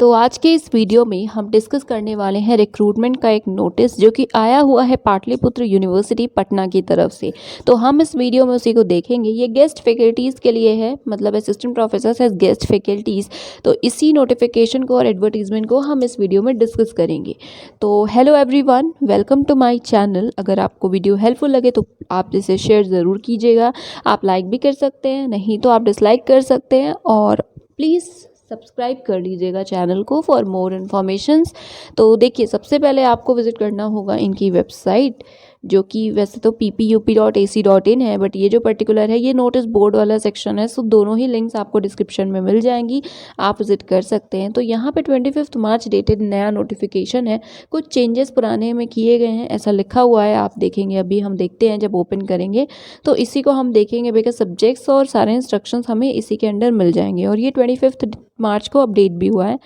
तो आज के इस वीडियो में हम डिस्कस करने वाले हैं रिक्रूटमेंट का एक नोटिस जो कि आया हुआ है पाटलिपुत्र यूनिवर्सिटी पटना की तरफ से। तो हम इस वीडियो में उसी को देखेंगे। ये गेस्ट फैकल्टीज़ के लिए है, मतलब assistant professor as guest faculties. तो इसी नोटिफिकेशन को और एडवर्टीजमेंट को हम इस वीडियो में डिस्कस करेंगे। तो hello everyone, welcome to my channel. अगर आपको वीडियो हेल्पफुल लगे तो आप इसे शेयर ज़रूर कीजिएगा। आप लाइक भी कर सकते हैं, नहीं तो आप डिसलाइक कर सकते हैं, और प्लीज़ सब्सक्राइब कर लीजिएगा चैनल को फॉर मोर इन्फॉर्मेशंस। तो देखिए, सबसे पहले आपको विज़िट करना होगा इनकी वेबसाइट, जो कि वैसे तो ppUP.ac.in है, बट ये जो पर्टिकुलर है ये नोटिस बोर्ड वाला सेक्शन है। सो दोनों ही लिंक्स आपको डिस्क्रिप्शन में मिल जाएंगी, आप विज़िट कर सकते हैं। तो यहाँ पे 25 मार्च डेटेड नया नोटिफिकेशन है। कुछ चेंजेस पुराने में किए गए हैं ऐसा लिखा हुआ है, आप देखेंगे। अभी हम देखते हैं जब ओपन करेंगे तो इसी को हम देखेंगे, बिकॉज सब्जेक्ट्स और सारे इंस्ट्रक्शंस हमें इसी के अंडर मिल जाएंगे। और ये 25 मार्च को अपडेट भी हुआ है,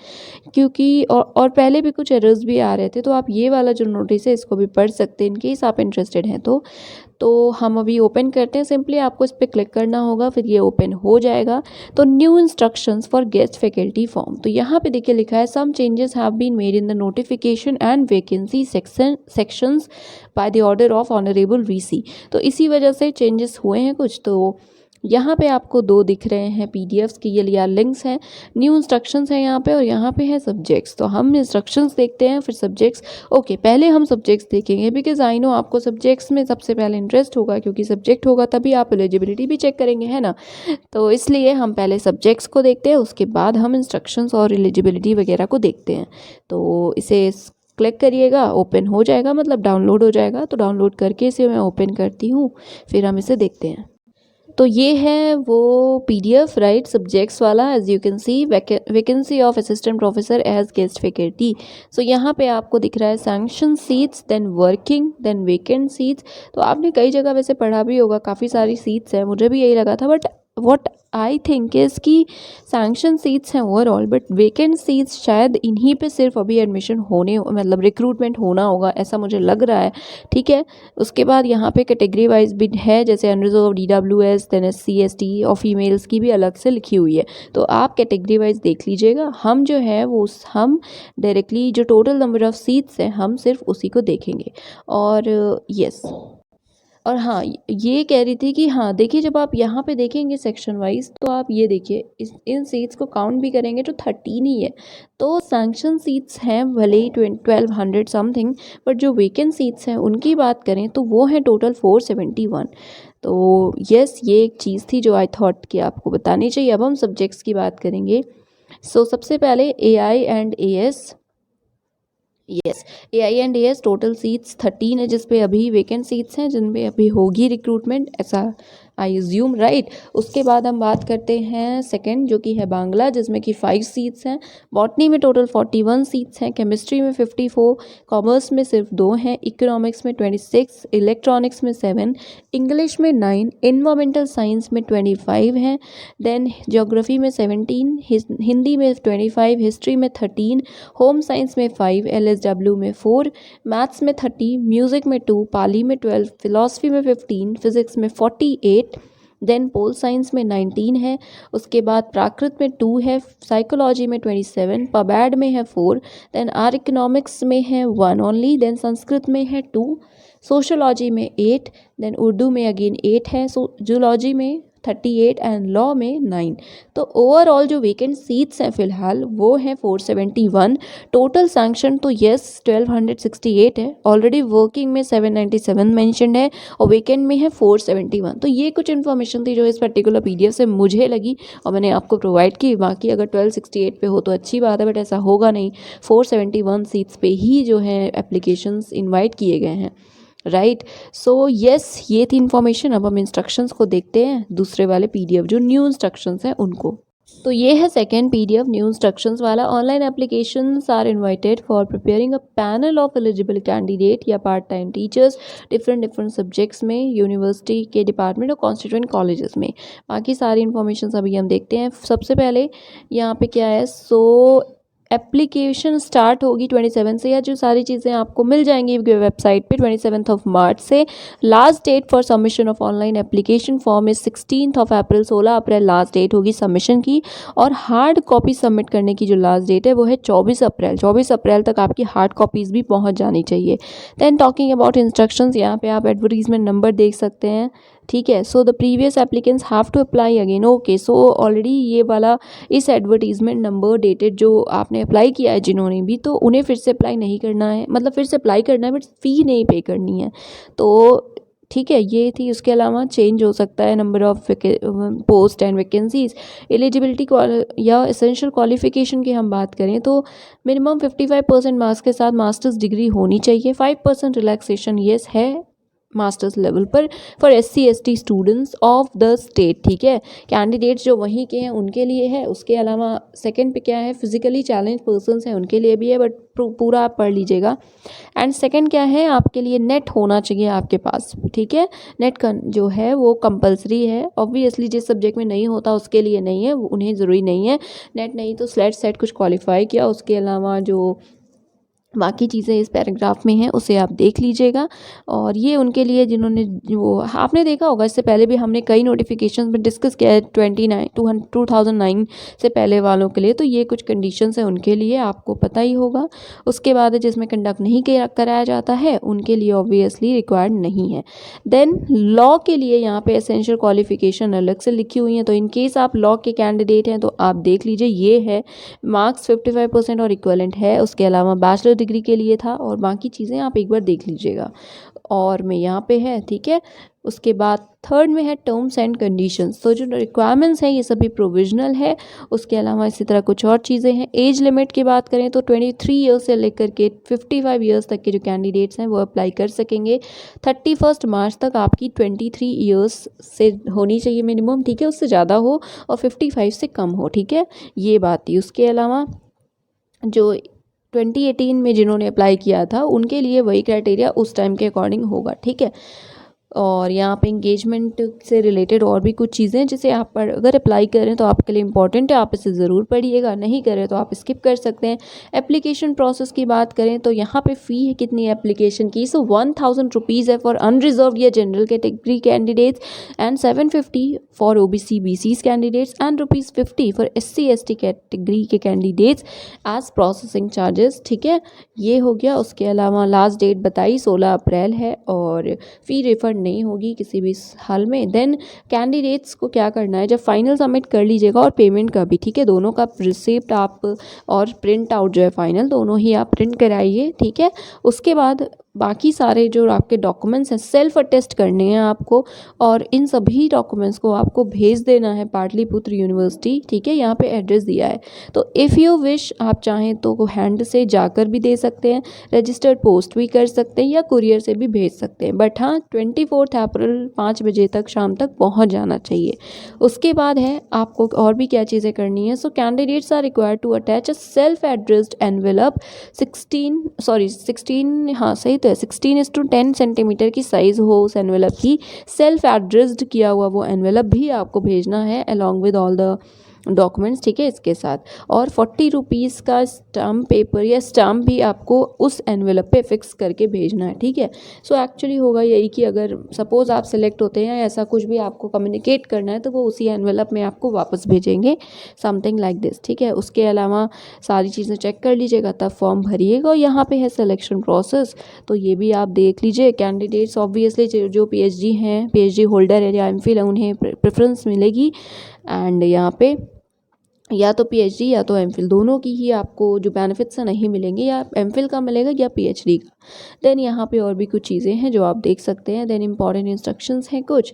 क्योंकि और पहले भी कुछ एरर्स भी आ रहे थे। तो आप ये वाला जो नोटिस है इसको भी पढ़ सकते हैं इन केस आप इंटरेस्टेड हैं तो हम अभी ओपन करते हैं। सिंपली आपको इस पर क्लिक करना होगा, फिर ये ओपन हो जाएगा। तो new instructions for guest faculty form, तो यहाँ पे देखिए लिखा है some changes have been made in the notification and vacancy sections by the order of honourable VC. तो इसी वजह से चेंजेस हुए हैं कुछ। तो यहाँ पे आपको दो दिख रहे हैं पीडीएफ्स की, ये लिया लिंक्स हैं। न्यू इंस्ट्रक्शंस हैं यहाँ पे, और यहाँ पे है सब्जेक्ट्स। तो हम इंस्ट्रक्शंस देखते हैं फिर सब्जेक्ट्स। ओके, पहले हम सब्जेक्ट्स देखेंगे, बिकॉज आई नो आपको सब्जेक्ट्स में सबसे पहले इंटरेस्ट होगा, क्योंकि सब्जेक्ट होगा तभी आप एलिजिबिलिटी भी चेक करेंगे, है ना। तो इसलिए हम पहले सब्जेक्ट्स को देखते हैं, उसके बाद हम इंस्ट्रक्शंस और एलिजिबिलिटी वगैरह को देखते हैं। तो इसे क्लिक करिएगा, ओपन हो जाएगा, मतलब डाउनलोड हो जाएगा। तो डाउनलोड करके इसे मैं ओपन करती हूँ, फिर हम इसे देखते हैं। तो ये है वो पीडीएफ, राइट, सब्जेक्ट्स वाला। As you can see, vacancy of assistant professor as guest faculty. So यहाँ पे आपको दिख रहा है sanction seats, then working, then vacant seats. तो आपने कई जगह वैसे पढ़ा भी होगा, काफ़ी सारी सीट्स हैं, मुझे भी यही लगा था। But what I think is कि सैंक्शन सीट्स हैं ओवरऑल, बट वेकेंट सीट्स शायद इन्हीं पे सिर्फ अभी एडमिशन होने, मतलब रिक्रूटमेंट होना होगा, ऐसा मुझे लग रहा है। ठीक है, उसके बाद यहाँ पे कैटेगरी वाइज भी है, जैसे unreserve, DWS, then SC ST और फीमेल्स की भी अलग से लिखी हुई है। तो आप कैटेगरी वाइज देख लीजिएगा। हम जो है वो हम डायरेक्टली जो टोटल नंबर ऑफ़ सीट्स हैं हम सिर्फ उसी को देखेंगे। और यस, और हाँ, ये कह रही थी कि हाँ देखिए, जब आप यहाँ पे देखेंगे सेक्शन वाइज, तो आप ये देखिए इन सीट्स को काउंट भी करेंगे तो 13 ही है। तो सैंक्शन सीट्स हैं भले ही 1200 समथिंग, बट जो वेकेंट सीट्स हैं उनकी बात करें तो वो हैं टोटल 471। तो यस, ये एक चीज़ थी जो आई थॉट कि आपको बतानी चाहिए। अब हम सब्जेक्ट्स की बात करेंगे। सो सबसे पहले AI and AS। Yes, AI and AS total seats 13 है, जिसपे अभी वेकेंट सीट्स हैं, जिन पे अभी होगी रिक्रूटमेंट, ऐसा आई एज्यूम, राइट। उसके बाद हम बात करते हैं सेकंड, जो कि है बांग्ला, जिसमें कि 5 सीट्स हैं। बॉटनी में टोटल 41 सीट्स हैं, केमिस्ट्री में 54, कॉमर्स में सिर्फ 2 हैं, इकोनॉमिक्स में 26, इलेक्ट्रॉनिक्स में 7, इंग्लिश में 9, इन्वायरमेंटल साइंस में 25 हैं, देन ज्योग्राफी में 17, हिंदी में 25, हिस्ट्री में 13, होम साइंस में 5, LSW में 4, मैथ्स में 30, म्यूज़िक में 2, पाली में 12, फिलॉसफी में 15, फिज़िक्स में 48, देन पोल साइंस में 19 है। उसके बाद प्राकृत में 2 है, साइकोलॉजी में 27, पबैड में है 4, देन आर इकोनॉमिक्स में है 1 ओनली, देन संस्कृत में है 2, सोशोलॉजी में 8, देन उर्दू में अगेन 8 है, जूलॉजी में 38 एंड लॉ में 9। तो ओवरऑल जो वेकेंट सीट्स हैं फ़िलहाल वो हैं 471। टोटल सैंक्शन तो यस 1268 है, ऑलरेडी वर्किंग में 797 मेंशन्ड है, और वेकेंट में है 471। तो ये कुछ इन्फॉर्मेशन थी जो इस पर्टिकुलर PDF से मुझे लगी और मैंने आपको प्रोवाइड की। बाकी अगर 1268 पे हो तो अच्छी बात है, बट ऐसा होगा नहीं। 471 सीट्स पे ही जो है एप्लीकेशंस इन्वाइट किए गए हैं, राइट। सो यस, ये थी इन्फॉर्मेशन। अब हम इंस्ट्रक्शंस को देखते हैं, दूसरे वाले PDF जो न्यू इंस्ट्रक्शंस हैं उनको। तो ये है सेकेंड PDF, न्यू इंस्ट्रक्शंस वाला। Online applications are invited for preparing a panel of eligible candidate या part time teachers different subjects में, यूनिवर्सिटी के डिपार्टमेंट और कॉन्स्टिट्यूएंट कॉलेजेस में। बाकी सारी इन्फॉर्मेशन अभी हम देखते हैं। सबसे पहले यहाँ पे क्या है, सो एप्लीकेशन स्टार्ट होगी 27 से, या जो सारी चीज़ें आपको मिल जाएंगी वेबसाइट पे 27 मार्च से। Last date for submission of online application form is 16 April, 16 अप्रैल लास्ट डेट होगी सबमिशन की। और हार्ड कॉपी सबमिट करने की जो लास्ट डेट है वो है 24 अप्रैल। 24 अप्रैल तक आपकी हार्ड कॉपीज़ भी पहुंच जानी चाहिए। देन टॉकिंग अबाउट इंस्ट्रक्शंस, यहाँ पे आप एडवर्टीजमेंट नंबर देख सकते हैं, ठीक है। So the previous applicants have to apply again. Okay, so already ये वाला इस एडवर्टीजमेंट नंबर डेटेड जो आपने अप्लाई किया है जिन्होंने भी, तो उन्हें फिर से अप्लाई नहीं करना है, मतलब फिर से अप्लाई करना है बट फ़ी नहीं पे करनी है। तो ठीक है, ये थी। उसके अलावा चेंज हो सकता है number of post and vacancies. Eligibility या एसेंशियल क्वालिफिकेशन की हम बात करें तो मिनिमम 55% मार्क्स के साथ मास्टर्स डिग्री होनी चाहिए। 5% रिलैक्सेशन येस है मास्टर्स लेवल पर for SC/ST students of the state, ठीक है। कैंडिडेट्स जो वहीं के हैं उनके लिए है। उसके अलावा सेकंड पे क्या है, फिजिकली चैलेंज पर्सन्स हैं उनके लिए भी है, बट पूरा आप पढ़ लीजिएगा। एंड सेकंड क्या है, आपके लिए नेट होना चाहिए आपके पास, ठीक है। नेट का जो है वो कंपलसरी है। ऑब्वियसली जिस सब्जेक्ट में नहीं होता उसके लिए नहीं है, उन्हें ज़रूरी नहीं है नेट, नहीं तो स्लेट सेट कुछ क्वालिफाई किया। उसके अलावा जो बाकी चीज़ें इस पैराग्राफ में हैं उसे आप देख लीजिएगा। और ये उनके लिए जिन्होंने, वो आपने देखा होगा इससे पहले भी हमने कई नोटिफिकेशन में डिस्कस किया है 2009 से पहले वालों के लिए, तो ये कुछ कंडीशंस हैं उनके लिए, आपको पता ही होगा। उसके बाद जिसमें कंडक्ट नहीं कराया जाता है उनके लिए ऑब्वियसली रिक्वायर्ड नहीं है। देन लॉ के लिए यहाँ पे एसेंशियल क्वालिफिकेशन अलग से लिखी हुई हैं, तो इन केस आप लॉ के कैंडिडेट हैं तो आप देख लीजिए, ये है मार्क्स 55% और इक्वलेंट है। उसके अलावा बैचलर डिग्री के लिए था, और बाकी चीज़ें आप एक बार देख लीजिएगा। और मैं यहाँ पे है, ठीक है। उसके बाद थर्ड में है टर्म्स एंड कंडीशंस। तो जो रिक्वायरमेंट्स हैं ये सभी प्रोविजनल है। उसके अलावा इसी तरह कुछ और चीज़ें हैं। एज लिमिट की बात करें तो 23 ईयर्स से लेकर के 55 ईयर्स तक के जो कैंडिडेट्स हैं वो अप्लाई कर सकेंगे। 31 मार्च तक आपकी 23 ईयर्स से होनी चाहिए मिनिमम, ठीक है, उससे ज़्यादा हो और 55 से कम हो, ठीक है, ये बात थी। उसके अलावा जो 2018 में जिन्होंने अप्लाई किया था उनके लिए वही क्राइटेरिया उस टाइम के अकॉर्डिंग होगा, ठीक है। और यहाँ पे इंगेजमेंट से रिलेटेड और भी कुछ चीज़ें हैं जिसे आप अगर अप्लाई करें तो आपके लिए इंपॉर्टेंट है, आप इसे ज़रूर पढ़िएगा, नहीं करें तो आप स्किप कर सकते हैं। एप्लीकेशन प्रोसेस की बात करें तो यहाँ पे फ़ी है कितनी है एप्लीकेशन की, सो 1000 रुपीज़ है फॉर अनरिजर्व या general category candidates, and 750 for OBC BCs candidates, and ₹50 for SC/ST category के कैंडिडेट्स एज प्रोसेसिंग चार्जेस, ठीक है, ये हो गया। उसके अलावा लास्ट डेट बताई 16 अप्रैल है, और फ़ी रिफंड नहीं होगी किसी भी हाल में। देन कैंडिडेट्स को क्या करना है, जब फाइनल सबमिट कर लीजिएगा, और पेमेंट का भी, ठीक है, दोनों का रिसिप्ट आप और प्रिंट आउट जो है फाइनल दोनों ही आप प्रिंट कराइए, ठीक है। उसके बाद बाकी सारे जो आपके डॉक्यूमेंट्स हैं सेल्फ अटेस्ट करने हैं आपको, और इन सभी डॉक्यूमेंट्स को आपको भेज देना है पाटलिपुत्र यूनिवर्सिटी, ठीक है। यहाँ पे एड्रेस दिया है, तो इफ़ यू विश आप चाहें तो हैंड से जाकर भी दे सकते हैं, रजिस्टर्ड पोस्ट भी कर सकते हैं, या कुरियर से भी भेज सकते हैं, बट हाँ 24 अप्रैल 5 बजे तक शाम तक पहुँच जाना चाहिए। उसके बाद है आपको और भी क्या चीज़ें करनी है। So candidates are required to attach a self addressed envelope 16 हाँ सही तो है, 16:10 सेंटीमीटर की साइज़ हो उस एनवेलप की। सेल्फ एड्रेस्ड किया हुआ वो एनवेलप भी आपको भेजना है along with all the documents, ठीक है, इसके साथ। और 40 रुपीज़ का स्टाम्प पेपर या स्टाम्प भी आपको उस एनवेलप पे फिक्स करके भेजना है, ठीक है। सो एक्चुअली होगा यही कि अगर सपोज़ आप सेलेक्ट होते हैं, ऐसा कुछ भी आपको कम्युनिकेट करना है, तो वो उसी एनवेलप में आपको वापस भेजेंगे, समथिंग लाइक दिस, ठीक है। उसके अलावा सारी चीज़ें चेक कर लीजिएगा तब फॉर्म भरिएगा। और यहाँ पे है सिलेक्शन प्रोसेस, तो ये भी आप देख लीजिए। कैंडिडेट्स ऑब्वियसली जो PhD हैं, PhD होल्डर है या MPhil है, उन्हें प्रेफरेंस मिलेगी। एंड यहाँ पे या तो PhD या तो MPhil दोनों की ही आपको जो बेनिफिट्स हैं नहीं मिलेंगे, या MPhil का मिलेगा या PhD का। देन यहाँ पे और भी कुछ चीज़ें हैं जो आप देख सकते हैं। देन इंपॉर्टेंट इंस्ट्रक्शंस हैं कुछ,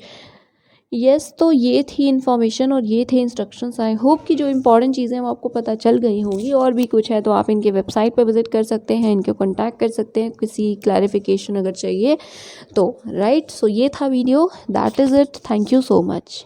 यस तो ये थी इन्फॉर्मेशन और ये थे इंस्ट्रक्शंस। आई होप कि जो इंपॉर्टेंट चीज़ें हैं वो आपको पता चल गई होंगी। और भी कुछ है तो आप इनके वेबसाइट पर विजिट कर सकते हैं, इनको कॉन्टैक्ट कर सकते हैं किसी क्लैरिफिकेशन अगर चाहिए तो, राइट। सो ये था video, that is it, thank you so much.